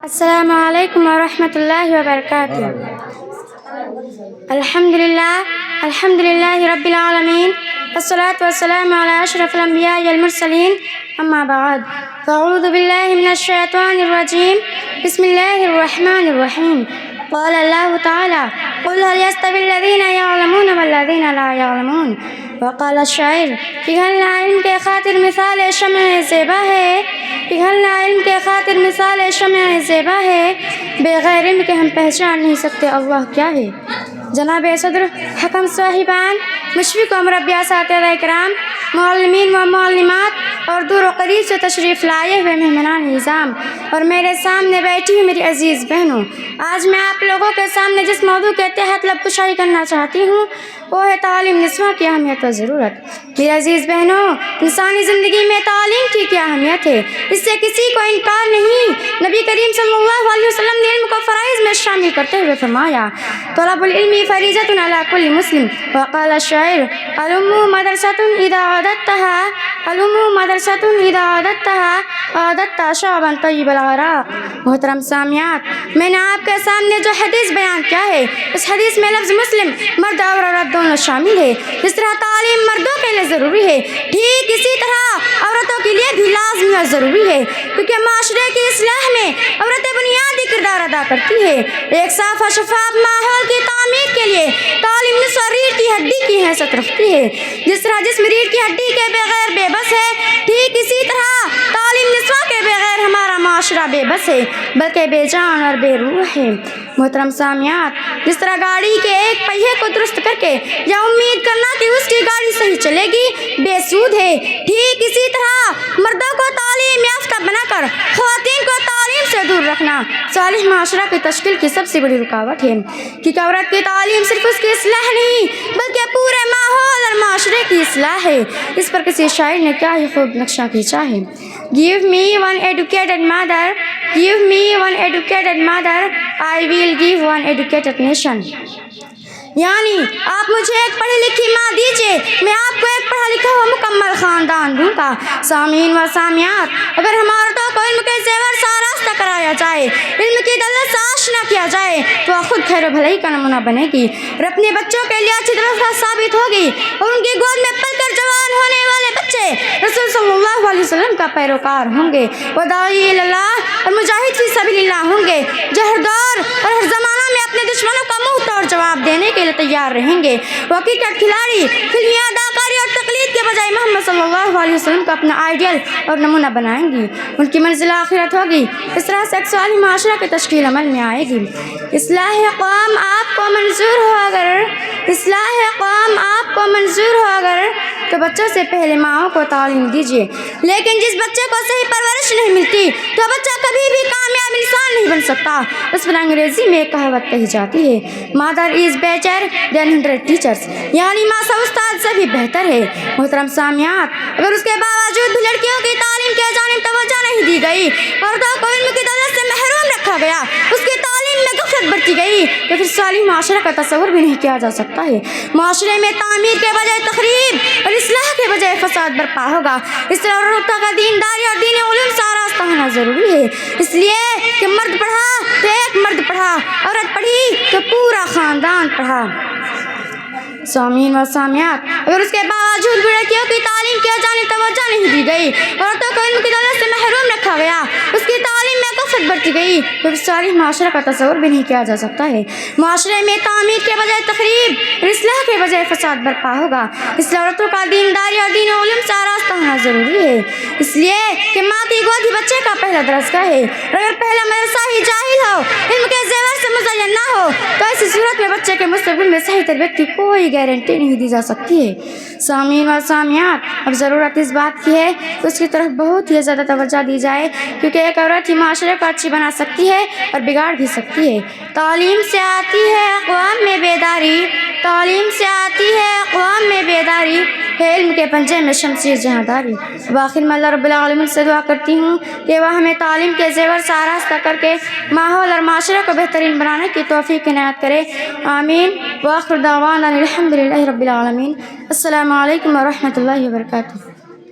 السلام علیکم ورحمۃ اللہ وبرکاتہ۔ الحمد للہ رب العالمین، والصلاة والسلام علی اشرف الانبیاء والمرسلین، اما بعد فاعوذ باللہ من الشیطان الرجیم، بسم اللہ الرحمن الرحیم۔ قال اللہ تعالی قل هل يستوي الذین یعلمون والذین لا یعلمون۔ وقال الشاعر پگھلنا علم کے خاطر مثال شمع زیبا ہے، پگھلنا علم کے خاطر مثال شمع زیبا ہے، بغیر علم کے ہم پہچان نہیں سکتے اللہ کیا ہے۔ جناب صدر، حکم صاحبان، مشفق و مربی اساتذہ کرام، معلمین و معلمات اور دور و قریب سے تشریف لائے ہوئے مہمانان نظام اور میرے سامنے بیٹھی ہوئی میری عزیز بہنوں، آج میں آپ لوگوں کے سامنے جس موضوع کے تحت لب کشائی کرنا چاہتی ہوں وہ ہے تعلیم نسواں کی اہمیت و ضرورت۔ میری عزیز بہنوں، انسانی زندگی میں تعلیم کی کیا اہمیت ہے، اس سے کسی کو انکار نہیں۔ نبی کریم صلی اللہ علیہ وسلم نے علم کو فرائض میں شامل کرتے ہوئے فرمایا، طلب العلم فریضۃ علی کل مسلم۔ وقال الشاعر الام مدرسۃ اذا عددتها، الام مدرسۃ اذا عددتها عددت شعبا طیب العراق۔ محترم سامعات، میں نے آپ کے سامنے جو حدیث بیان کیا ہے، اس حدیث میں لفظ مسلم مرد اور عورت دونوں شامل ہے۔ جس طرح تعلیم مردوں کے لیے ضروری ہے، ٹھیک اسی طرح عورتوں کے لیے بھی لازمی اور ضروری ہے، کیونکہ معاشرے کی اصلاح میں عورتیں بنیادی کردار ادا کرتی ہے۔ ایک صاف اور شفاف ماحول کی تعمیر کے لیے تعلیم نصف اور ریڑھ کی ہڈی کی حیثیت رکھتی ہے۔ جس طرح جسم ریڑھ کی ہڈی کے بغیر بے بس ہے، ٹھیک اسی طرح تعلیم نسواں کے بغیر ہمارا معاشرہ بے بس ہے، بلکہ بے جان اور بے روح ہے۔ محترم سامعات، جس طرح گاڑی کے ایک پہیے کو درست کر کے یا امید کرنا کہ اس کی گاڑی صحیح چلے گی بے سود ہے، ٹھیک اسی طرح مردوں کو تعلیم یافتہ بنا کر خواتین کو تعلیم سے دور رکھنا صالح معاشرہ کی تشکیل کی سب سے بڑی رکاوٹ ہے، کیونکہ عورت کی تعلیم صرف اس کی اصلاح نہیں بلکہ پورے ماحول اور معاشرے کی اصلاح ہے۔ اس پر کسی شاعر نے کیا ہی خوب نقشہ کھینچا ہے، Give me one educated mother, give me one educated mother, I will give one educated nation۔ یعنی آپ مجھے ایک پڑھی لکھی ماں دیجیے، میں آپ کو ایک پڑھا لکھا ہوا مکمل خاندان دوں گا۔ سامعین و سامعات، اگر ہم عورتوں کو علم کے زیور سے آراستہ کرایا جائے، علم کی دولت سے آشنا کیا جائے تو وہ خود خیر و بھلائی کا نمونہ بنے گی اور اپنے بچوں کے لیے اچھی طرح ثابت ہوگی، اور ان کی گود میں پل کر جوان ہونے والے بچے رسول صلی اللہ علیہ وسلم کا پیروکار ہوں گے، وہ داعی اللہ اور مجاہد فی سبیل اللہ ہوں گے، جو ہر دور اور ہر زمانہ میں اپنے دشمنوں کا منہ توڑ جواب دینے کے لیے تیار رہیں گے۔ وہ کرکٹ کھلاڑی فلمی اداکاری اور تقلید کے بجائے محمد صلی اللہ علیہ وسلم کو اپنا آئیڈیل اور نمونہ بنائیں گی، ان کی منزل آخرت ہوگی۔ اس طرح سے ایک صالح معاشرہ کی تشکیل عمل میں آئے گی۔ اصلاح قوم آپ کو منظور ہو اگر، اصلاح قوم آپ کو منظور ہو اگر تو بچوں سے پہلے ماؤں کو تعلیم دیجیے، لیکن جس بچے کو صحیح پرورش نہیں ملتی تو بچہ کبھی بھی کامیاب انسان نہیں بن سکتا۔ اس پر انگریزی میں ایک کہاوت کہی جاتی ہے، مادر از بیٹر دین 100 ٹیچرس، یعنی ماں سو استاد سے بھی بہتر ہے۔ محترم سامعات، اگر اس کے باوجود بھی لڑکیوں کی تعلیم کی جانب توجہ نہیں دی گئی، عورتوں کو علم کی دولت سے محروم رکھا گیا، اس کی تعلیم میں غفلت برتی گئی تو پھر صالح معاشرہ کا تصور بھی نہیں کیا جا سکتا ہے۔ معاشرے میں تعمیر کے بجائے تخریب اور اصلاح کے بجائے فساد برپا ہوگا۔ اس طرح عورتوں کا دینداری اور دینی علوم سے آراستہ ہونا ضروری ہے، اس لیے کہ مرد پڑھا تو ایک مرد پڑھا، عورت پڑھی تو پورا خاندان پڑھا۔ سامعین و سامعات، اگر اس کے باوجود بھی لڑکیوں کی تعلیم کی جانب توجہ نہیں دی گئی، عورتوں کو علم کی دولت سے محروم رکھا گیا، اس کی تعلیم میں غفلت برتی گئی تو صالح معاشرہ کا تصور بھی نہیں کیا جا سکتا ہے۔ معاشرے میں تعمیر کے بجائے تخریب اور اصلاح کے بجائے فساد برپا ہوگا۔ اس لیے عورتوں کا دینداری اور دین و علم سے آراستہ ہونا ضروری ہے، اس لیے کہ ماں کی گود ہی بچے کا پہلا درسگاہ ہے، اور اگر پہلا مدرسہ ہی جاہل ہو، علم کے زیور سے مزین نہ ہو تو ایسی صورت میں بچے کے مستقبل میں صحیح تربیت کی کوئی گارنٹی نہیں دی جا سکتی ہے۔ سامعین و سامعات، اب ضرورت اس بات کی ہے کہ اس کی طرف بہت ہی زیادہ توجہ دی جائے، کیونکہ ایک عورت ہی معاشرے کو اچھی بنا سکتی ہے اور بگاڑ بھی سکتی ہے۔ تعلیم سے آتی ہے اقوام میں بیداری، تعلیم سے آتی ہے اقوام میں بیداری، ہے علم کے پنجے میں شمشیر جہاں داری۔ آخر میں اللہ رب العالمین سے دعا کرتی ہوں کہ وہ ہمیں تعلیم کے زیور سے آراستہ کر کے ماحول اور معاشرے کو بہترین بنانے کی توفیق عنایت کرے، آمین۔ وآخر دعوانا الحمد للہ رب العالمین۔ السلام علیکم ورحمۃ اللہ وبرکاتہ۔